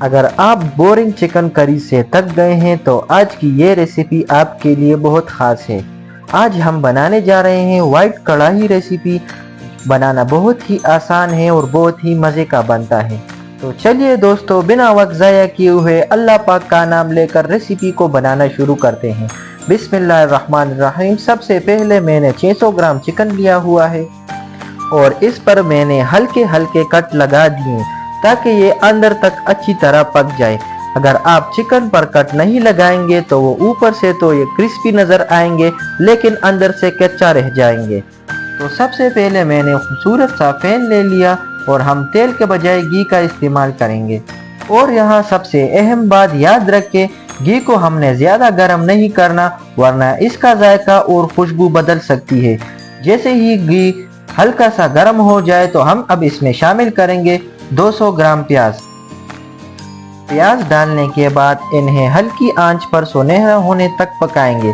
अगर आप boring chicken curry से थक गए हैं तो आज की ये रेसिपी आपके लिए बहुत ख़ास है। आज हम बनाने जा रहे हैं वाइट कढ़ाई रेसिपी। बनाना बहुत ही आसान है और बहुत ही मज़े का बनता है। तो चलिए दोस्तों, बिना वक्त ज़ाया किए हुए अल्लाह पाक का नाम लेकर रेसिपी को बनाना शुरू करते हैं। बिस्मिल्लाहिर्रहमानिर्रहीम। सबसे पहले मैंने 600 ग्राम चिकन लिया हुआ है और इस पर मैंने हल्के हल्के कट लगा दिए ताकि ये अंदर तक अच्छी तरह पक जाए। अगर आप चिकन पर कट नहीं लगाएंगे तो वो ऊपर से तो ये क्रिस्पी नज़र आएंगे लेकिन अंदर से कच्चा रह जाएंगे। तो सबसे पहले मैंने खूबसूरत सा पैन ले लिया और हम तेल के बजाय घी का इस्तेमाल करेंगे। और यहाँ सबसे अहम बात याद रखें, घी को हमने ज़्यादा गर्म नहीं करना वरना इसका जायका और खुशबू बदल सकती है। जैसे ही घी हल्का सा गर्म हो जाए तो हम अब इसमें शामिल करेंगे 200 ग्राम प्याज। प्याज डालने के बाद इन्हें हल्की आंच पर सुनहरा होने तक पकाएंगे,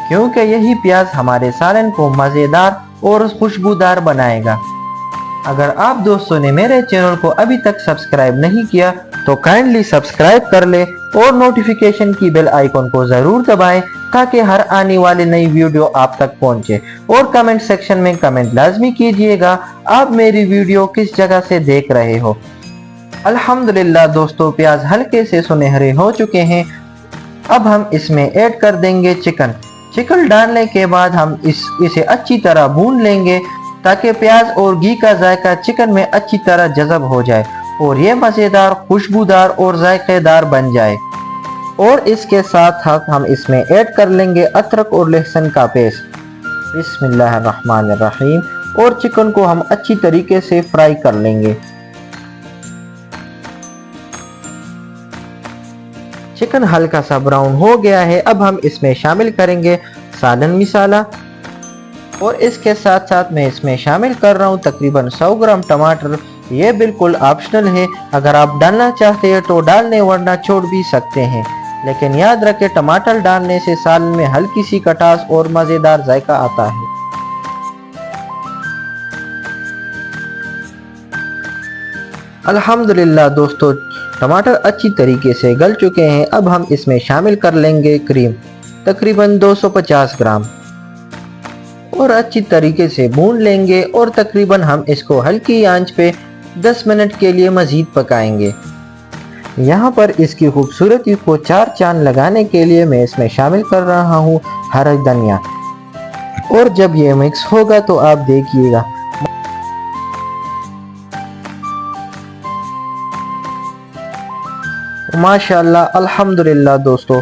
क्योंकि यही प्याज हमारे सालन को मज़ेदार और खुशबूदार बनाएगा। अगर आप दोस्तों ने मेरे चैनल को अभी तक सब्सक्राइब नहीं किया तो काइंडली सब्सक्राइब कर ले और नोटिफिकेशन की बेल आइकॉन को ज़रूर दबाएं ताकि हर आने वाली नई वीडियो आप तक पहुंचे। और कमेंट सेक्शन में कमेंट लाजमी कीजिएगा आप मेरी वीडियो किस जगह से देख रहे हो। अल्हम्दुलिल्लाह दोस्तों, प्याज हल्के से सुनहरे हो चुके हैं। अब हम इसमें ऐड कर देंगे चिकन। चिकन डालने के बाद हम इसे अच्छी तरह भून लेंगे ताकि प्याज और घी का जायका चिकन में अच्छी तरह जज़ब हो जाए और ये मज़ेदार, खुशबूदार और जायकेदार बन जाए। और इसके साथ साथ हम इसमें ऐड कर लेंगे अदरक और लहसुन का पेस्ट। बिस्मिल्लाहिर्रहमानिर्रहीम। और चिकन को हम अच्छी तरीके से फ्राई कर लेंगे। चिकन हल्का सा ब्राउन हो गया है। अब हम इसमें शामिल करेंगे सालन मसाला और इसके साथ साथ मैं इसमें शामिल कर रहा हूँ तकरीबन 100 ग्राम टमाटर। ये बिल्कुल ऑप्शनल है, अगर आप डालना चाहते हैं तो डालने वरना छोड़ भी सकते हैं, लेकिन याद रखें टमाटर डालने से सालन में हल्की सी खटास और मज़ेदार जायका आता है। अल्हम्दुलिल्लाह दोस्तों, टमाटर अच्छी तरीके से गल चुके हैं। अब हम इसमें शामिल कर लेंगे क्रीम तकरीबन 250 ग्राम और अच्छी तरीके से भून लेंगे और तकरीबन हम इसको हल्की आंच पे 10 मिनट के लिए मज़ीद पकाएंगे। यहाँ पर इसकी खूबसूरती को चार चांद लगाने के लिए मैं इसमें शामिल कर रहा हूँ हरा धनिया। और जब ये मिक्स होगा तो आप देखिएगा माशाल्लाह। अल्हम्दुलिल्लाह दोस्तों,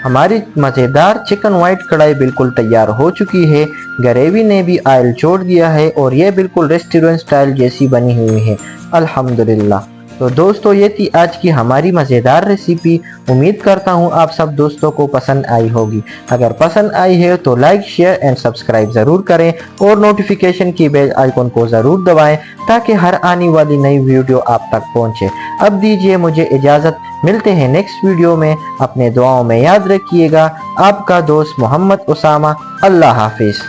हमारी मज़ेदार चिकन वाइट कढ़ाई बिल्कुल तैयार हो चुकी है। ग्रेवी ने भी ऑयल छोड़ दिया है और ये बिल्कुल रेस्टोरेंट स्टाइल जैसी बनी हुई है अल्हम्दुलिल्लाह। तो दोस्तों, ये थी आज की हमारी मज़ेदार रेसिपी। उम्मीद करता हूँ आप सब दोस्तों को पसंद आई होगी। अगर पसंद आई है तो लाइक, शेयर एंड सब्सक्राइब ज़रूर करें और नोटिफिकेशन की बेल आइकॉन को ज़रूर दबाएं ताकि हर आने वाली नई वीडियो आप तक पहुँचे। अब दीजिए मुझे इजाज़त, मिलते हैं नेक्स्ट वीडियो में। अपने दुआओं में याद रखिएगा। आपका दोस्त मोहम्मद उसामा। अल्लाह हाफिज़।